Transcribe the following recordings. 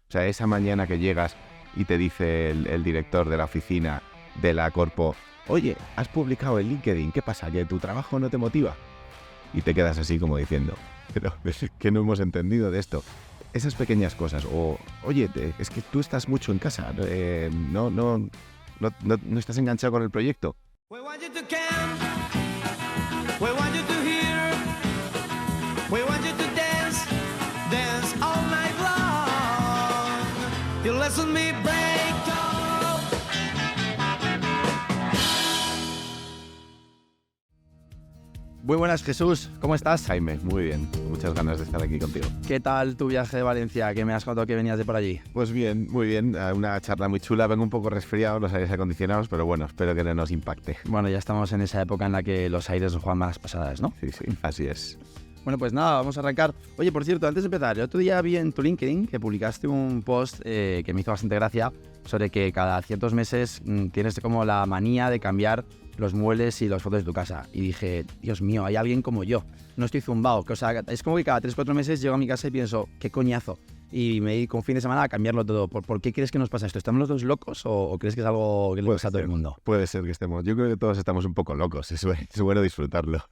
O sea, esa mañana que llegas y te dice el director de la oficina de la corpo, oye, has publicado en LinkedIn, ¿qué pasa? ¿Que tu trabajo no te motiva? Y te quedas así como diciendo, pero ¿qué no hemos entendido de esto? Esas pequeñas cosas, o oye, es que tú estás mucho en casa, no estás enganchado con el proyecto. We want you to camp, we want you to hear, we want you to dance, dance all night long. You listen me break up. Muy buenas, Jesús. ¿Cómo estás? Jaime, muy bien. Muchas ganas de estar aquí contigo. ¿Qué tal tu viaje de Valencia? Que me has contado que venías de por allí. Pues bien, muy bien. Una charla muy chula. Vengo un poco resfriado, los aires acondicionados, pero bueno, espero que no nos impacte. Bueno, ya estamos en esa época en la que los aires nos juegan malas pasadas, ¿no? Sí, así es. Bueno, pues nada, vamos a arrancar. Oye, por cierto, antes de empezar, el otro día vi en tu LinkedIn que publicaste un post que me hizo bastante gracia sobre que cada ciertos meses tienes como la manía de cambiar los muebles y las fotos de tu casa. Y dije, Dios mío, hay alguien como yo. No estoy zumbao. O sea, es como que cada 3-4 meses llego a mi casa y pienso, qué coñazo. Y me dedico un fin de semana a cambiarlo todo. ¿Por qué crees que nos pasa esto? ¿Estamos los dos locos o crees que es algo que le pasa a todo el mundo? Puede ser que estemos. Yo creo que todos estamos un poco locos. Es bueno disfrutarlo.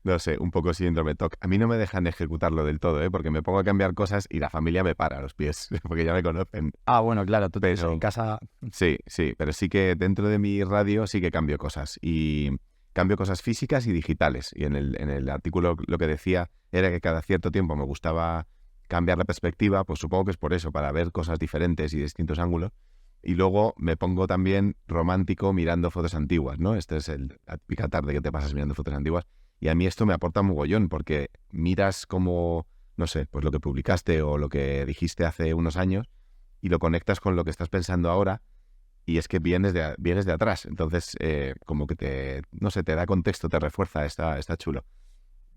No sé, un poco síndrome TOC. A mí no me dejan ejecutarlo del todo, porque me pongo a cambiar cosas y la familia me para a los pies, porque ya me conocen. Ah, bueno, claro, tú pero en casa... Sí, pero sí que dentro de mi radio sí que cambio cosas. Y cambio cosas físicas y digitales. Y en el artículo lo que decía era que cada cierto tiempo me gustaba cambiar la perspectiva, pues supongo que es por eso, para ver cosas diferentes y distintos ángulos. Y luego me pongo también romántico mirando fotos antiguas, ¿no? Esta es la típica tarde que te pasas mirando fotos antiguas. Y a mí esto me aporta mogollón, porque miras como, no sé, pues lo que publicaste o lo que dijiste hace unos años y lo conectas con lo que estás pensando ahora y es que vienes de atrás. Entonces, como que te da contexto, te refuerza, está chulo.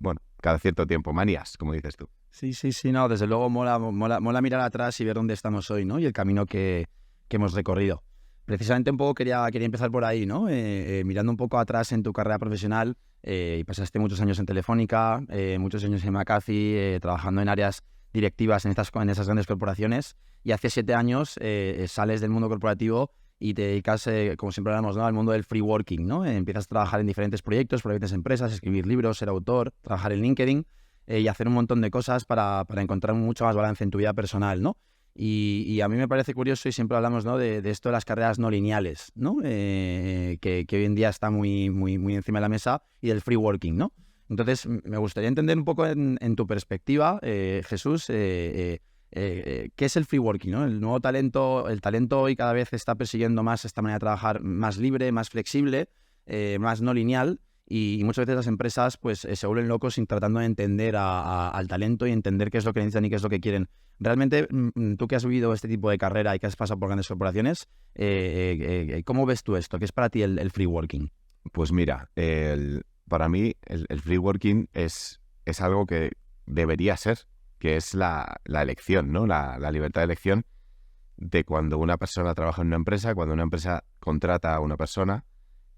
Bueno, cada cierto tiempo, manías, como dices tú. Sí, no, desde luego mola mirar atrás y ver dónde estamos hoy, ¿no? Y el camino que hemos recorrido. Precisamente un poco quería empezar por ahí, ¿no? Mirando un poco atrás en tu carrera profesional, y pasaste muchos años en Telefónica, muchos años en McAfee, trabajando en áreas directivas en esas grandes corporaciones, y hace 7 años sales del mundo corporativo y te dedicas, como siempre hablamos, ¿no?, al mundo del free working, ¿no? Empiezas a trabajar en diferentes proyectos, por diferentes empresas, escribir libros, ser autor, trabajar en LinkedIn y hacer un montón de cosas para encontrar mucho más balance en tu vida personal, ¿no? Y a mí me parece curioso, y siempre hablamos, ¿no?, de esto de las carreras no lineales, ¿no? Que hoy en día está muy encima de la mesa, y del free working, ¿no? Entonces, me gustaría entender un poco en tu perspectiva, Jesús, ¿qué es el free working, ¿no? El nuevo talento, el talento hoy cada vez está persiguiendo más esta manera de trabajar más libre, más flexible, más no lineal. Y muchas veces las empresas pues se vuelven locos tratando de entender al talento y entender qué es lo que necesitan y qué es lo que quieren. Realmente, tú que has vivido este tipo de carrera y que has pasado por grandes corporaciones, ¿cómo ves tú esto? ¿Qué es para ti el free working? Pues mira, para mí el free working es algo que debería ser, que es la elección, ¿no? La libertad de elección de cuando una persona trabaja en una empresa, cuando una empresa contrata a una persona,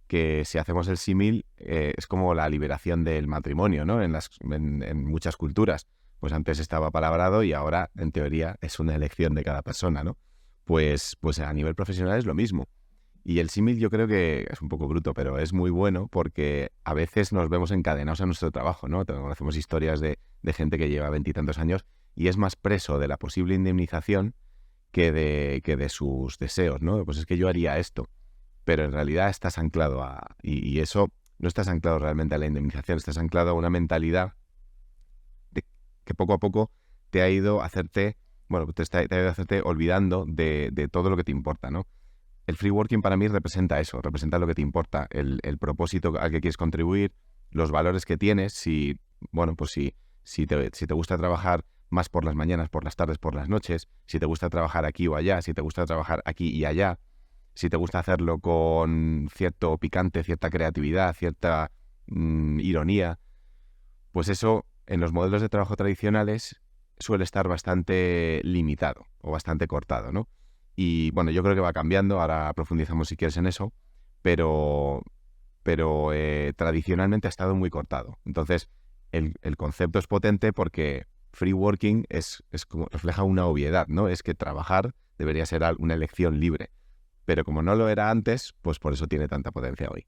que si hacemos el símil, es como la liberación del matrimonio, ¿no? En muchas culturas. Pues antes estaba palabrado y ahora, en teoría, es una elección de cada persona, ¿no? Pues a nivel profesional es lo mismo. Y el símil yo creo que es un poco bruto, pero es muy bueno porque a veces nos vemos encadenados a nuestro trabajo, ¿no? Conocemos historias de gente que lleva 20 y tantos años y es más preso de la posible indemnización que de sus deseos, ¿no? Pues es que yo haría esto. Pero en realidad estás anclado y eso no estás anclado realmente a la indemnización, estás anclado a una mentalidad que poco a poco te ha ido a hacerte, te ha ido a hacerte olvidando de todo lo que te importa, ¿no? El free working para mí representa eso, representa lo que te importa, el propósito al que quieres contribuir, los valores que tienes, si te gusta trabajar más por las mañanas, por las tardes, por las noches, si te gusta trabajar aquí o allá, si te gusta trabajar aquí y allá, si te gusta hacerlo con cierto picante, cierta creatividad, cierta ironía, pues eso en los modelos de trabajo tradicionales suele estar bastante limitado o bastante cortado, ¿no? Y bueno, yo creo que va cambiando, ahora profundizamos si quieres en eso, pero tradicionalmente ha estado muy cortado. Entonces, el concepto es potente porque free working es como refleja una obviedad, ¿no? Es que trabajar debería ser una elección libre. Pero como no lo era antes, pues por eso tiene tanta potencia hoy.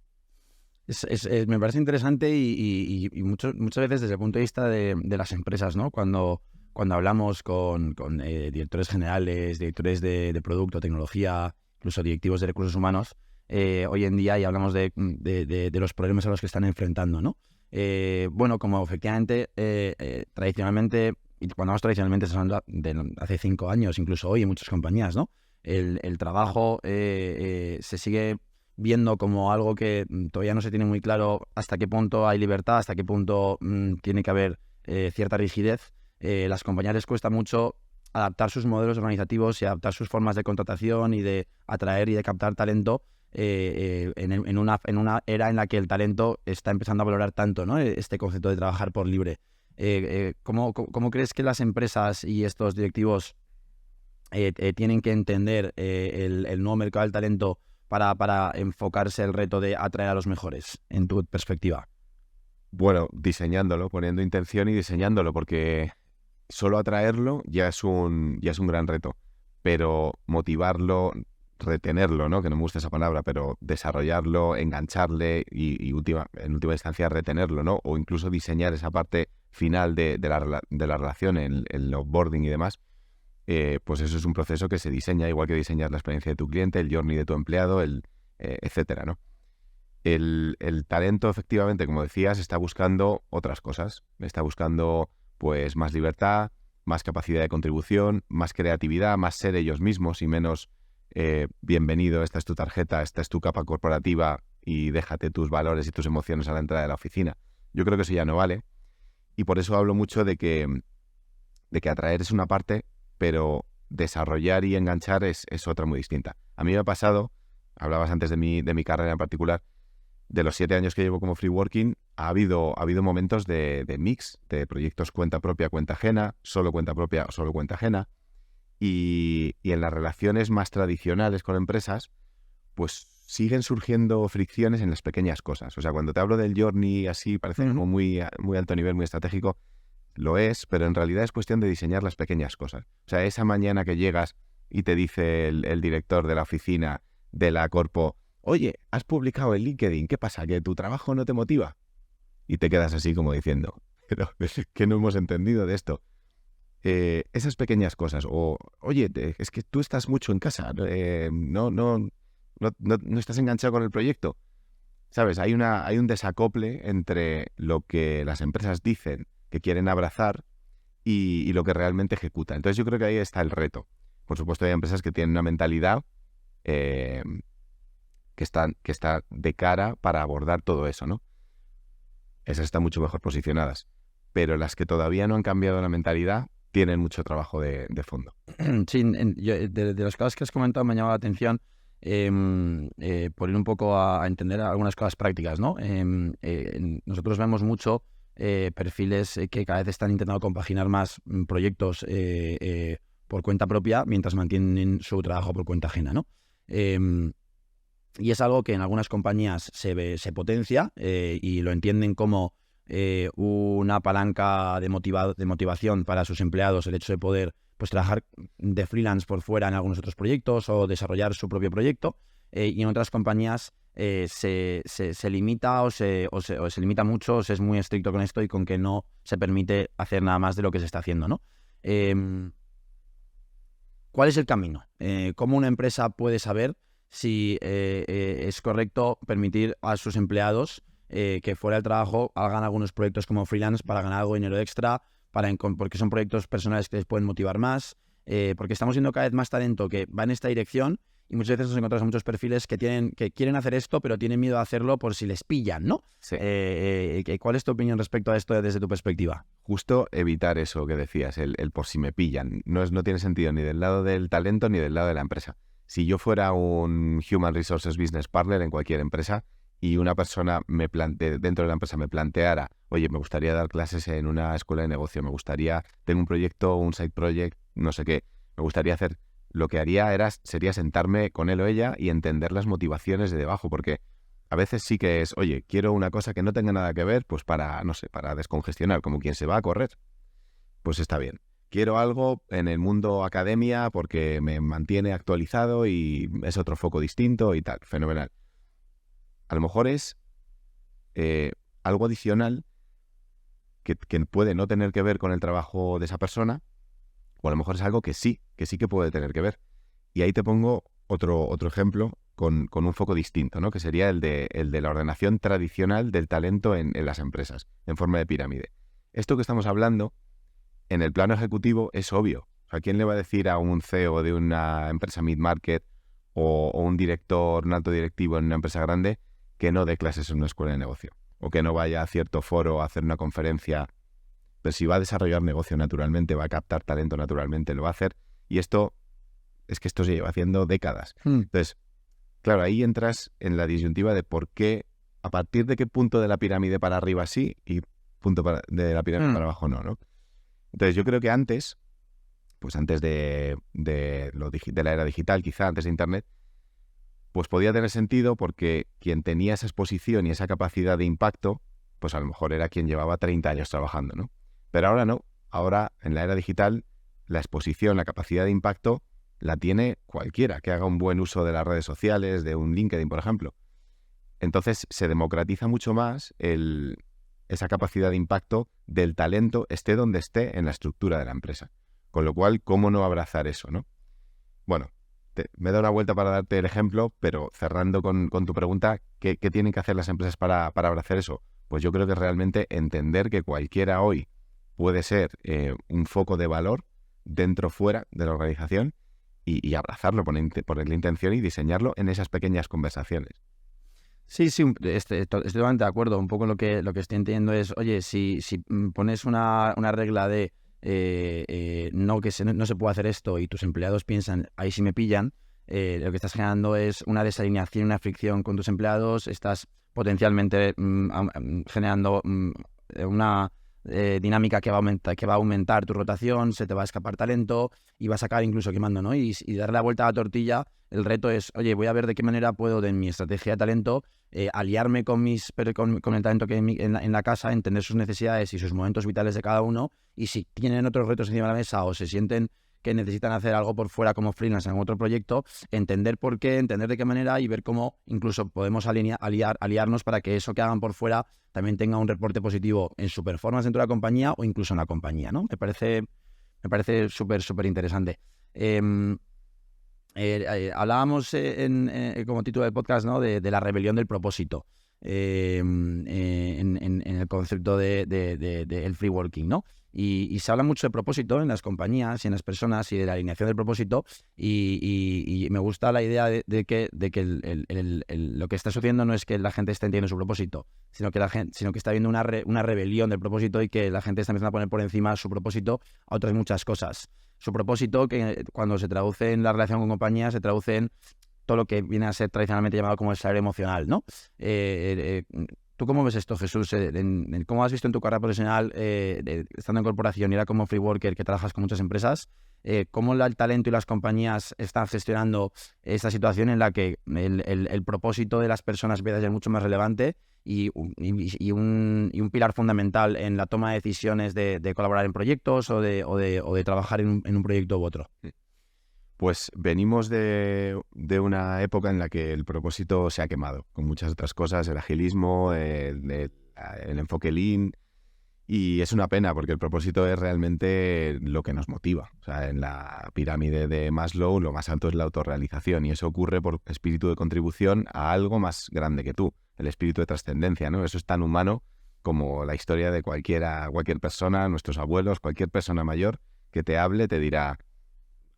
Me parece interesante y muchas veces desde el punto de vista de las empresas, ¿no? Cuando hablamos con directores generales, directores de producto, tecnología, incluso directivos de recursos humanos, hoy en día, y hablamos de los problemas a los que están enfrentando, ¿no? Bueno, como efectivamente, tradicionalmente, y cuando hablamos tradicionalmente, estamos hablando de hace 5 años, incluso hoy en muchas compañías, ¿no? El trabajo se sigue viendo como algo que todavía no se tiene muy claro hasta qué punto hay libertad, hasta qué punto tiene que haber cierta rigidez. Las compañías les cuesta mucho adaptar sus modelos organizativos y adaptar sus formas de contratación y de atraer y de captar talento en una era en la que el talento está empezando a valorar tanto, ¿no? Este concepto de trabajar por libre. ¿Cómo crees que las empresas y estos directivos tienen que entender el nuevo mercado del talento para enfocarse el reto de atraer a los mejores, en tu perspectiva? Bueno, diseñándolo, poniendo intención y diseñándolo, porque solo atraerlo ya es un gran reto, pero motivarlo, retenerlo, ¿no? Que no me gusta esa palabra, pero desarrollarlo, engancharle y en última instancia retenerlo, ¿no? O incluso diseñar esa parte final de la relación, el offboarding y demás, pues eso es un proceso que se diseña, igual que diseñar la experiencia de tu cliente, el journey de tu empleado, etcétera, ¿no? El talento, efectivamente, como decías, está buscando otras cosas. Está buscando, pues, más libertad, más capacidad de contribución, más creatividad, más ser ellos mismos y menos bienvenido, esta es tu tarjeta, esta es tu capa corporativa y déjate tus valores y tus emociones a la entrada de la oficina. Yo creo que eso ya no vale. Y por eso hablo mucho de que atraer es una parte, pero desarrollar y enganchar es otra muy distinta. A mí me ha pasado, hablabas antes de mi carrera en particular, de los 7 años que llevo como free working, ha habido momentos de mix, de proyectos cuenta propia, cuenta ajena, solo cuenta propia o solo cuenta ajena. Y en las relaciones más tradicionales con empresas, pues siguen surgiendo fricciones en las pequeñas cosas. O sea, cuando te hablo del journey así, parece como muy alto nivel, muy estratégico, lo es, pero en realidad es cuestión de diseñar las pequeñas cosas. O sea, esa mañana que llegas y te dice el director de la oficina de la corpo, oye, has publicado en LinkedIn, ¿qué pasa? ¿Que tu trabajo no te motiva? Y te quedas así como diciendo, pero ¿qué no hemos entendido de esto? Esas pequeñas cosas, o oye, es que tú estás mucho en casa, no estás enganchado con el proyecto, ¿sabes? Hay un desacople entre lo que las empresas dicen que quieren abrazar y lo que realmente ejecutan. Entonces yo creo que ahí está el reto. Por supuesto hay empresas que tienen una mentalidad que está de cara para abordar todo eso, ¿no? Esas están mucho mejor posicionadas. Pero las que todavía no han cambiado la mentalidad tienen mucho trabajo de fondo. Sí, de las cosas que has comentado me ha llamado la atención por ir un poco a entender algunas cosas prácticas, ¿no? Nosotros vemos mucho perfiles que cada vez están intentando compaginar más proyectos por cuenta propia mientras mantienen su trabajo por cuenta ajena, ¿no? Y es algo que en algunas compañías se potencia y lo entienden como una palanca de motivación para sus empleados, el hecho de poder pues trabajar de freelance por fuera en algunos otros proyectos o desarrollar su propio proyecto, y en otras compañías se limita o se limita mucho, o se es muy estricto con esto y con que no se permite hacer nada más de lo que se está haciendo, ¿no? ¿Cuál es el camino? ¿Cómo una empresa puede saber si es correcto permitir a sus empleados que fuera del trabajo hagan algunos proyectos como freelance para ganar algo de dinero extra, porque son proyectos personales que les pueden motivar más, porque estamos viendo cada vez más talento que va en esta dirección y muchas veces nos encontramos muchos perfiles que quieren hacer esto pero tienen miedo a hacerlo por si les pillan, ¿no? Sí. ¿Cuál es tu opinión respecto a esto desde tu perspectiva? Justo evitar eso que decías, el por si me pillan. No tiene sentido ni del lado del talento ni del lado de la empresa. Si yo fuera un Human Resources Business Partner en cualquier empresa y una persona dentro de la empresa me planteara, oye, me gustaría dar clases en una escuela de negocio, tengo un proyecto, un side project, no sé qué, me gustaría hacer, lo que haría sería sentarme con él o ella y entender las motivaciones de debajo, porque a veces sí que es, oye, quiero una cosa que no tenga nada que ver, pues para descongestionar, como quien se va a correr. pues está bien. Quiero algo en el mundo academia porque me mantiene actualizado y es otro foco distinto y tal, fenomenal. A lo mejor es algo adicional que puede no tener que ver con el trabajo de esa persona, o a lo mejor es algo que sí que puede tener que ver. Y ahí te pongo otro ejemplo con un foco distinto, ¿no? Que sería el de la ordenación tradicional del talento en las empresas, en forma de pirámide. Esto que estamos hablando, en el plano ejecutivo, es obvio. O sea, ¿quién le va a decir a un CEO de una empresa mid-market o un director, un alto directivo en una empresa grande que no dé clases en una escuela de negocio? O que no vaya a cierto foro a hacer una conferencia. Pero si va a desarrollar negocio naturalmente, va a captar talento naturalmente, lo va a hacer. Y esto se lleva haciendo décadas. Entonces, claro, ahí entras en la disyuntiva de por qué, a partir de qué punto de la pirámide para arriba sí y punto de la pirámide para abajo no. Entonces, yo creo que antes, pues antes de la era digital, quizá antes de Internet, pues podía tener sentido porque quien tenía esa exposición y esa capacidad de impacto, pues a lo mejor era quien llevaba 30 años trabajando, ¿no? Pero ahora no. Ahora, en la era digital, la exposición, la capacidad de impacto la tiene cualquiera que haga un buen uso de las redes sociales, de un LinkedIn, por ejemplo. Entonces, se democratiza mucho más esa capacidad de impacto del talento, esté donde esté en la estructura de la empresa. Con lo cual, ¿cómo no abrazar eso, no? Bueno, me he dado una vuelta para darte el ejemplo, pero cerrando con tu pregunta, ¿qué tienen que hacer las empresas para abrazar eso? Pues yo creo que realmente entender que cualquiera hoy puede ser un foco de valor dentro o fuera de la organización y abrazarlo, ponerle intención y diseñarlo en esas pequeñas conversaciones. Sí, estoy totalmente de acuerdo. Un poco lo que estoy entendiendo es, oye, si pones una regla de no se puede hacer esto y tus empleados piensan, ahí sí me pillan, lo que estás generando es una desalineación, una fricción con tus empleados, estás potencialmente generando una dinámica que va a aumentar tu rotación, se te va a escapar talento y vas a acabar incluso quemando, ¿no? Y darle la vuelta a la tortilla, el reto es, oye, voy a ver de qué manera puedo, de mi estrategia de talento, aliarme con el talento que hay en la casa, entender sus necesidades y sus momentos vitales de cada uno, y si tienen otros retos encima de la mesa o se sienten que necesitan hacer algo por fuera como freelance en otro proyecto, entender por qué, entender de qué manera y ver cómo incluso podemos aliarnos para que eso que hagan por fuera también tenga un reporte positivo en su performance dentro de la compañía o incluso en la compañía, ¿no? Me parece súper interesante. Hablábamos como título del podcast, ¿no? de la rebelión del propósito en el concepto del free working, ¿no? Y se habla mucho de propósito en las compañías y en las personas y de la alineación del propósito y me gusta la idea de que lo que está sucediendo no es que la gente esté entendiendo su propósito, sino que está habiendo una rebelión del propósito y que la gente está empezando a poner por encima su propósito a otras muchas cosas. Su propósito, que cuando se traduce en la relación con compañías, se traduce en todo lo que viene a ser tradicionalmente llamado como el salario emocional, ¿no? ¿Tú cómo ves esto, Jesús? ¿Cómo has visto en tu carrera profesional, estando en corporación y ahora como free worker, que trabajas con muchas empresas, cómo el talento y las compañías están gestionando esta situación en la que el propósito de las personas empieza a ser mucho más relevante y un pilar fundamental en la toma de decisiones de colaborar en proyectos o de trabajar en un proyecto u otro? Pues venimos de una época en la que el propósito se ha quemado, con muchas otras cosas, el agilismo, el enfoque lean, y es una pena porque el propósito es realmente lo que nos motiva. O sea, en la pirámide de Maslow lo más alto es la autorrealización y eso ocurre por espíritu de contribución a algo más grande que tú, el espíritu de trascendencia, ¿no? Eso es tan humano como la historia de cualquier persona, nuestros abuelos, cualquier persona mayor que te hable, te dirá: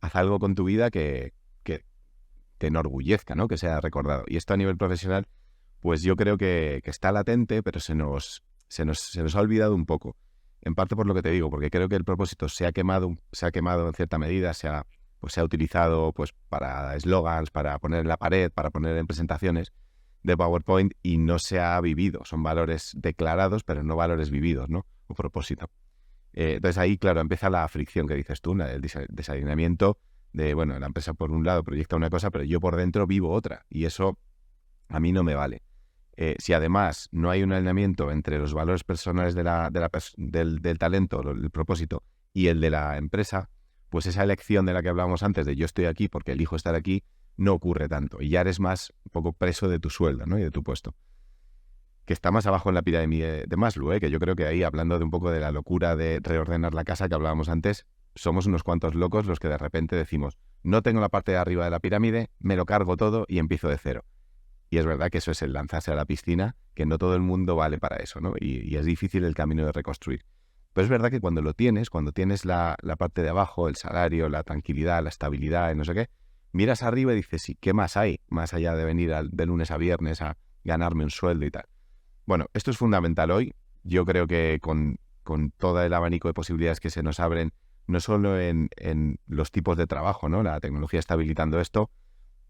haz algo con tu vida que te enorgullezca, ¿no? Que sea recordado. Y esto a nivel profesional, pues yo creo que está latente, pero se nos ha olvidado un poco. En parte por lo que te digo, porque creo que el propósito se ha quemado en cierta medida, se ha utilizado pues para eslogans, para poner en la pared, para poner en presentaciones de PowerPoint y no se ha vivido. Son valores declarados, pero no valores vividos, ¿no? O propósito. Entonces ahí, claro, empieza la fricción que dices tú, el desalineamiento de, bueno, la empresa por un lado proyecta una cosa, pero yo por dentro vivo otra y eso a mí no me vale. Si además no hay un alineamiento entre los valores personales del talento, el propósito, y el de la empresa, pues esa elección de la que hablábamos antes, de yo estoy aquí porque elijo estar aquí, no ocurre tanto. Y ya eres más un poco preso de tu sueldo, ¿no? Y de tu puesto. Que está más abajo en la pirámide de Maslow, ¿eh? Que yo creo que ahí, hablando de un poco de la locura de reordenar la casa que hablábamos antes, somos unos cuantos locos los que de repente decimos, no tengo la parte de arriba de la pirámide, me lo cargo todo y empiezo de cero. Y es verdad que eso es el lanzarse a la piscina, que no todo el mundo vale para eso, ¿no? Y es difícil el camino de reconstruir. Pero es verdad que cuando tienes la parte de abajo, el salario, la tranquilidad, la estabilidad, no sé qué, miras arriba y dices, sí, ¿qué más hay? Más allá de venir de lunes a viernes a ganarme un sueldo y tal. Bueno, esto es fundamental hoy. Yo creo que con todo el abanico de posibilidades que se nos abren, no solo en los tipos de trabajo, ¿no? La tecnología está habilitando esto,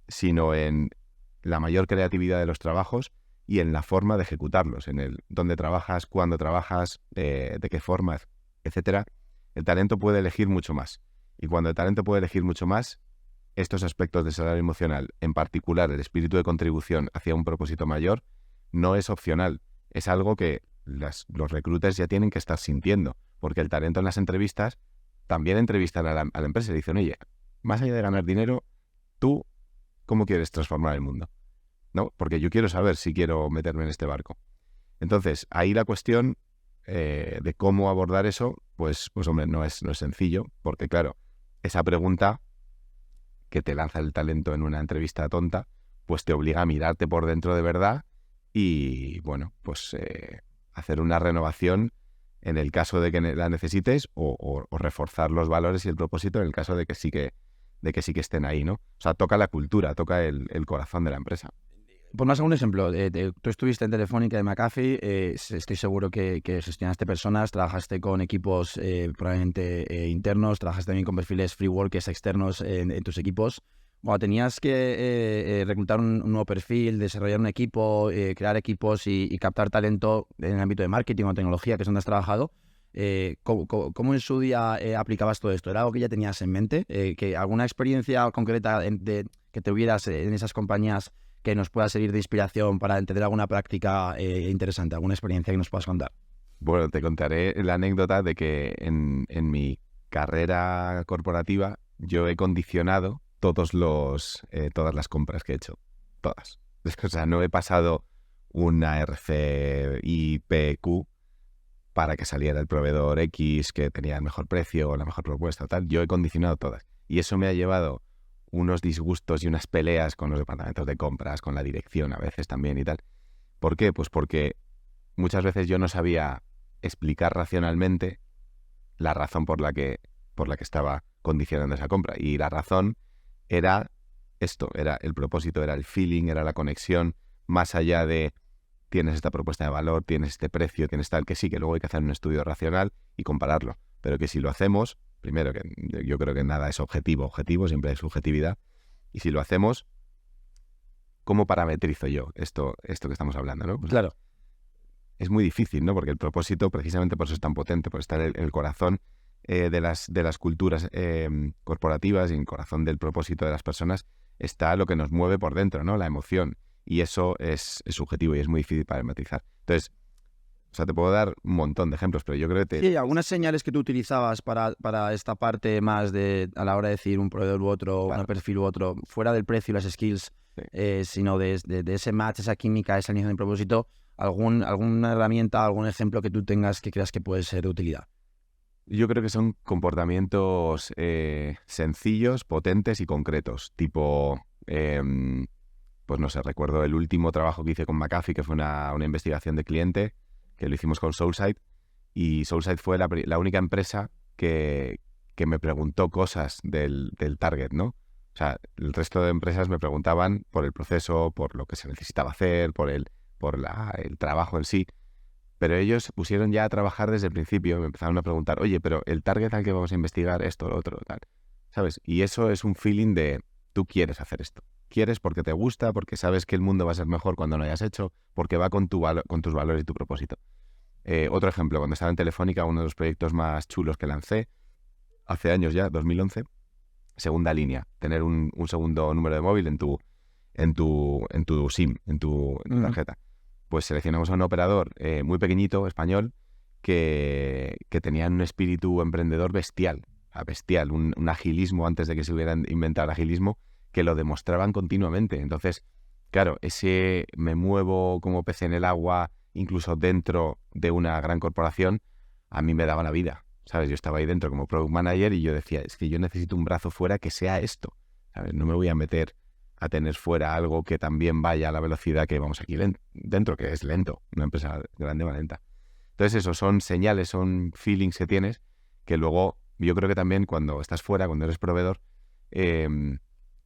sino en la mayor creatividad de los trabajos y en la forma de ejecutarlos, en el dónde trabajas, cuándo trabajas, de qué forma, etcétera. El talento puede elegir mucho más. Y cuando el talento puede elegir mucho más, estos aspectos de salario emocional, en particular el espíritu de contribución hacia un propósito mayor, no es opcional. Es algo que los recruiters ya tienen que estar sintiendo, porque el talento en las entrevistas también entrevistan a la empresa y dicen, oye, más allá de ganar dinero, tú, ¿cómo quieres transformar el mundo? ¿No? Porque yo quiero saber si quiero meterme en este barco. Entonces, ahí la cuestión de cómo abordar eso, pues hombre, no es sencillo, porque claro, esa pregunta que te lanza el talento en una entrevista tonta, pues te obliga a mirarte por dentro de verdad y, bueno, pues hacer una renovación en el caso de que la necesites o reforzar los valores y el propósito en el caso de que sí que estén ahí, ¿no? O sea, toca la cultura, toca el corazón de la empresa. Ponnos algún ejemplo. Tú estuviste en Telefónica de McAfee, estoy seguro que gestionaste personas, trabajaste con equipos probablemente internos, trabajaste también con perfiles free workers externos en tus equipos. Bueno, tenías que reclutar un nuevo perfil, desarrollar un equipo, crear equipos y captar talento en el ámbito de marketing o tecnología, que es donde has trabajado. ¿Cómo en su día aplicabas todo esto? ¿Era algo que ya tenías en mente? ¿Que alguna experiencia concreta que tuvieras en esas compañías que nos pueda servir de inspiración para entender alguna práctica interesante, alguna experiencia que nos puedas contar? Bueno, te contaré la anécdota de que en mi carrera corporativa yo he condicionado todas las compras que he hecho. Todas. O sea, no he pasado una RFIPQ para que saliera el proveedor X que tenía el mejor precio o la mejor propuesta o tal. Yo he condicionado todas. Y eso me ha llevado unos disgustos y unas peleas con los departamentos de compras, con la dirección a veces también y tal. ¿Por qué? Pues porque muchas veces yo no sabía explicar racionalmente la razón por la que estaba condicionando esa compra. Y la razón era esto, era el propósito, era el feeling, era la conexión, más allá de tienes esta propuesta de valor, tienes este precio, tienes tal, que sí, que luego hay que hacer un estudio racional y compararlo. Pero que si lo hacemos, primero que yo creo que nada es objetivo, siempre hay subjetividad. Y si lo hacemos, ¿cómo parametrizo yo esto que estamos hablando, ¿no? Pues claro. Es muy difícil, ¿no? Porque el propósito, precisamente por eso es tan potente, por estar en el corazón de las culturas corporativas y en el corazón del propósito de las personas, está lo que nos mueve por dentro, ¿no? La emoción. Y eso es subjetivo y es muy difícil parametrizar. Entonces, o sea, te puedo dar un montón de ejemplos, pero yo creo que Sí, algunas señales que tú utilizabas para esta parte más a la hora de decir un proveedor u otro, claro, un perfil u otro, fuera del precio y las skills, sí. sino de ese match, esa química, esa alineación de propósito, alguna herramienta, algún ejemplo que tú tengas que creas que puede ser de utilidad. Yo creo que son comportamientos sencillos, potentes y concretos. Tipo, pues no sé, recuerdo el último trabajo que hice con McAfee, que fue una investigación de cliente, que lo hicimos con Soulside. Y Soulside fue la única empresa que me preguntó cosas del target, ¿no? O sea, el resto de empresas me preguntaban por el proceso, por lo que se necesitaba hacer, por el trabajo en sí. Pero ellos se pusieron ya a trabajar desde el principio, me empezaron a preguntar, oye, pero el target al que vamos a investigar, esto, lo otro, tal, ¿sabes? Y eso es un feeling de, tú quieres hacer esto. Quieres porque te gusta, porque sabes que el mundo va a ser mejor cuando lo hayas hecho, porque va con tus valores y tu propósito. Otro ejemplo, cuando estaba en Telefónica, uno de los proyectos más chulos que lancé, hace años ya, 2011, segunda línea, tener un segundo número de móvil en tu SIM, en tu tarjeta. Pues seleccionamos a un operador muy pequeñito, español, que tenían un espíritu emprendedor bestial, bestial, un agilismo antes de que se hubieran inventado el agilismo, que lo demostraban continuamente. Entonces, claro, ese me muevo como pez en el agua, incluso dentro de una gran corporación, a mí me daba la vida, ¿sabes? Yo estaba ahí dentro como product manager y yo decía, es que yo necesito un brazo fuera que sea esto, ¿sabes? No me voy a meter a tener fuera algo que también vaya a la velocidad que vamos aquí dentro, que es lento. Una empresa grande va lenta. Entonces, eso son señales, son feelings que tienes, que luego yo creo que también cuando estás fuera, cuando eres proveedor,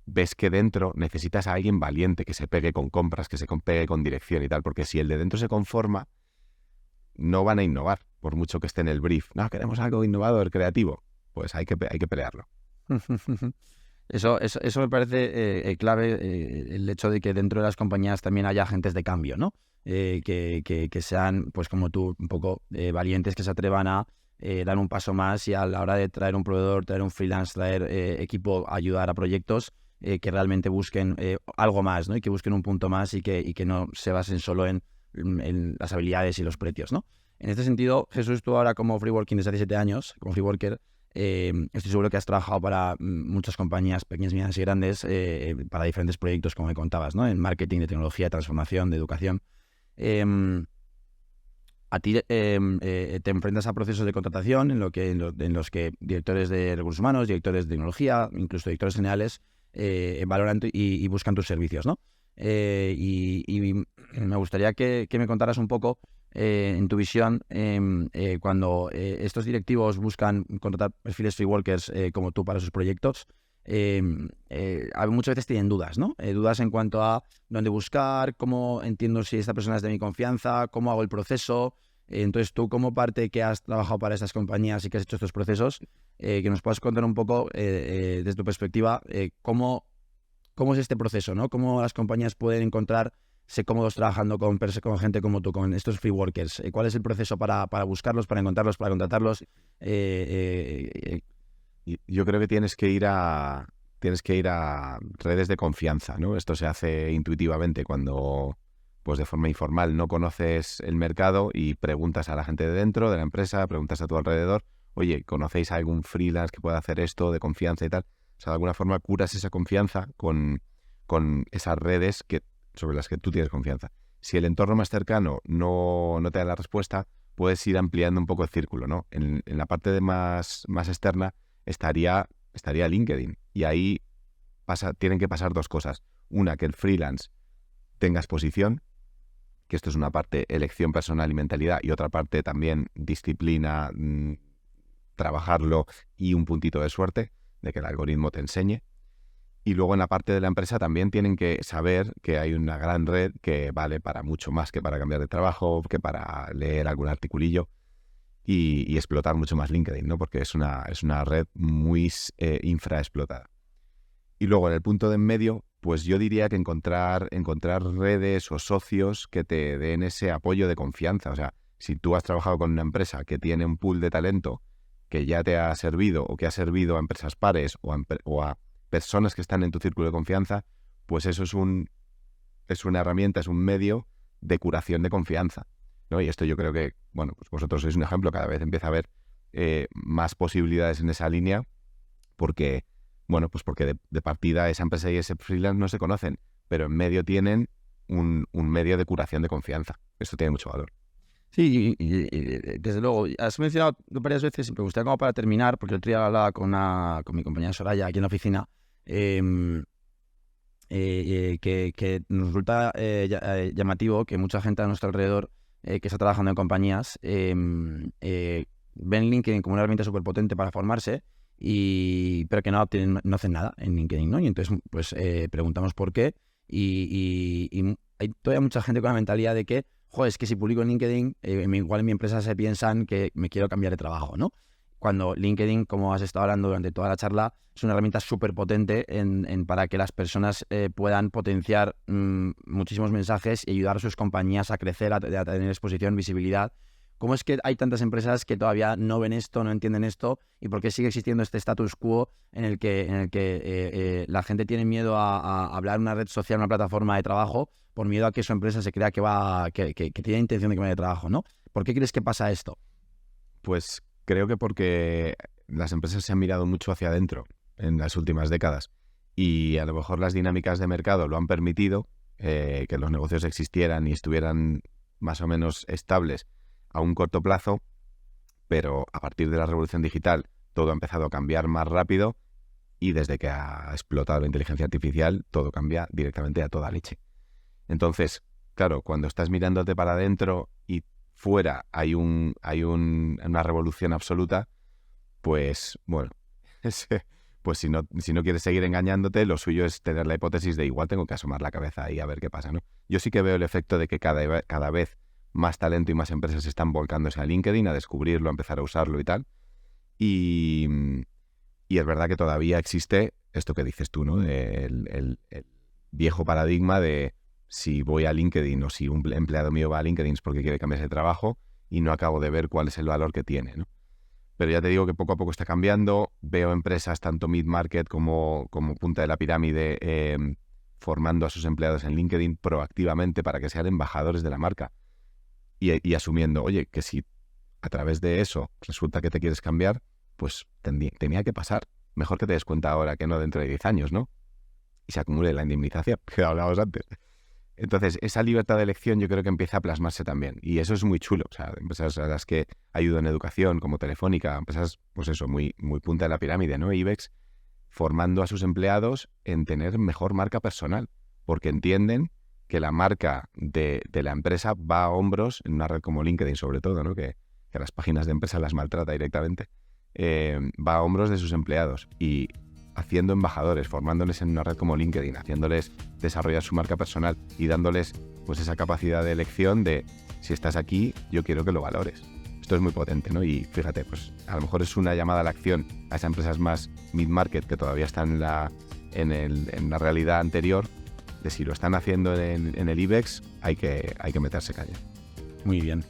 ves que dentro necesitas a alguien valiente que se pegue con compras, que se pegue con dirección y tal, porque si el de dentro se conforma, no van a innovar, por mucho que esté en el brief. No, queremos algo innovador, creativo. Pues hay que pelearlo. Eso me parece clave, el hecho de que dentro de las compañías también haya agentes de cambio, ¿no? Que sean, pues como tú, un poco valientes, que se atrevan a dar un paso más y a la hora de traer un proveedor, traer un freelance, traer equipo, ayudar a proyectos, que realmente busquen algo más, ¿no? Y que busquen un punto más y que no se basen solo en las habilidades y los precios, ¿no? En este sentido, Jesús, tú ahora como freeworking desde hace 7 años, como freeworker, estoy seguro que has trabajado para muchas compañías pequeñas, medianas y grandes, para diferentes proyectos, como me contabas, ¿no? En marketing, de tecnología, de transformación, de educación. A ti te enfrentas a procesos de contratación en los que directores de recursos humanos, directores de tecnología, incluso directores generales valoran y buscan tus servicios, ¿no? Y me gustaría que me contaras un poco, en tu visión, cuando estos directivos buscan contratar perfiles free workers como tú para sus proyectos, muchas veces tienen dudas, ¿no? Dudas en cuanto a dónde buscar, cómo entiendo si esta persona es de mi confianza, cómo hago el proceso. Entonces, tú, como parte que has trabajado para estas compañías y que has hecho estos procesos, que nos puedas contar un poco, desde tu perspectiva, cómo es este proceso, ¿no? Cómo las compañías pueden encontrarse cómodos trabajando con gente como tú, con estos free workers. ¿Cuál es el proceso para buscarlos, para encontrarlos, para contratarlos? Yo creo que tienes que ir a redes de confianza, ¿no? Esto se hace intuitivamente cuando, pues de forma informal, no conoces el mercado y preguntas a la gente de dentro de la empresa, preguntas a tu alrededor, oye, ¿conocéis a algún freelance que pueda hacer esto de confianza y tal? O sea, de alguna forma curas esa confianza con esas redes sobre las que tú tienes confianza. Si el entorno más cercano no te da la respuesta, puedes ir ampliando un poco el círculo, ¿no? En la parte más externa estaría LinkedIn. Y ahí tienen que pasar 2 cosas. Una, que el freelance tenga exposición, que esto es una parte elección personal y mentalidad, y otra parte también disciplina, trabajarlo y un puntito de suerte, de que el algoritmo te enseñe. Y luego en la parte de la empresa también tienen que saber que hay una gran red que vale para mucho más que para cambiar de trabajo, que para leer algún articulillo. Y explotar mucho más LinkedIn, ¿no? Porque es una red muy infraexplotada. Y luego en el punto de en medio, pues yo diría que encontrar redes o socios que te den ese apoyo de confianza. O sea, si tú has trabajado con una empresa que tiene un pool de talento que ya te ha servido o que ha servido a empresas pares o a personas que están en tu círculo de confianza, pues eso es una herramienta, es un medio de curación de confianza, ¿no? Y esto yo creo que, bueno, pues vosotros sois un ejemplo, cada vez empieza a haber más posibilidades en esa línea, porque de partida esa empresa y ese freelance no se conocen, pero en medio tienen un medio de curación de confianza. Esto tiene mucho valor. Sí, y desde luego, has mencionado varias veces, y me gustaría, como para terminar, porque el otro día hablaba con mi compañera Soraya aquí en la oficina, que nos resulta llamativo que mucha gente a nuestro alrededor que está trabajando en compañías ven LinkedIn como una herramienta súper potente para formarse, pero que no hacen nada en LinkedIn, ¿no? Y entonces, pues preguntamos por qué, y hay todavía mucha gente con la mentalidad de que, joder, es que si publico en LinkedIn, igual en mi empresa se piensan que me quiero cambiar de trabajo, ¿no? Cuando LinkedIn, como has estado hablando durante toda la charla, es una herramienta súper potente para que las personas puedan potenciar muchísimos mensajes y ayudar a sus compañías a crecer, a tener exposición, visibilidad. ¿Cómo es que hay tantas empresas que todavía no ven esto, no entienden esto? ¿Y por qué sigue existiendo este status quo en el que la gente tiene miedo a hablar en una red social, una plataforma de trabajo, por miedo a que su empresa se crea que tiene intención de que vaya de trabajo, ¿no? ¿Por qué crees que pasa esto? Pues creo que porque las empresas se han mirado mucho hacia adentro en las últimas décadas y a lo mejor las dinámicas de mercado lo han permitido, que los negocios existieran y estuvieran más o menos estables a un corto plazo, pero a partir de la revolución digital todo ha empezado a cambiar más rápido y desde que ha explotado la inteligencia artificial todo cambia directamente a toda leche. Entonces, claro, cuando estás mirándote para adentro y fuera hay una revolución absoluta, pues bueno, pues si no quieres seguir engañándote, lo suyo es tener la hipótesis de igual tengo que asomar la cabeza ahí a ver qué pasa, ¿no? Yo sí que veo el efecto de que cada vez más talento y más empresas están volcándose a LinkedIn, a descubrirlo, a empezar a usarlo y tal. Y es verdad que todavía existe esto que dices tú, ¿no? El viejo paradigma de si voy a LinkedIn o si un empleado mío va a LinkedIn es porque quiere cambiarse de trabajo y no acabo de ver cuál es el valor que tiene, ¿no? Pero ya te digo que poco a poco está cambiando. Veo empresas, tanto mid-market como punta de la pirámide, formando a sus empleados en LinkedIn proactivamente para que sean embajadores de la marca. Y asumiendo, oye, que si a través de eso resulta que te quieres cambiar, pues tenía que pasar. Mejor que te des cuenta ahora que no dentro de 10 años, ¿no? Y se acumule la indemnización que hablábamos antes. Entonces, esa libertad de elección yo creo que empieza a plasmarse también. Y eso es muy chulo. O sea, empresas a las que ayudo en educación, como Telefónica, empresas, pues eso, muy, muy punta de la pirámide, ¿no? IBEX, formando a sus empleados en tener mejor marca personal. Porque entienden que la marca de la empresa va a hombros, en una red como LinkedIn sobre todo, ¿no? Que las páginas de empresa las maltrata directamente, va a hombros de sus empleados. Y haciendo embajadores, formándoles en una red como LinkedIn, haciéndoles desarrollar su marca personal y dándoles pues esa capacidad de elección de si estás aquí, yo quiero que lo valores. Esto es muy potente, ¿no? Y fíjate, pues a lo mejor es una llamada a la acción a esas empresas más mid-market que todavía están en la realidad anterior, de si lo están haciendo en el IBEX, hay que meterse caña. Muy bien.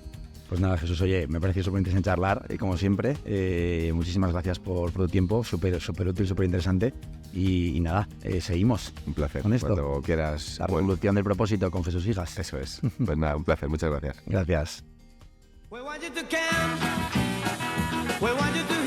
Pues nada, Jesús, oye, me pareció súper interesante charlar, como siempre. Muchísimas gracias por tu tiempo, súper útil, súper interesante. Y nada, seguimos. Un placer. Con esto. Cuando quieras. La revolución del propósito con Jesús Higas. Eso es. Pues nada, un placer. Muchas gracias. Gracias. We want you to camp. We want you to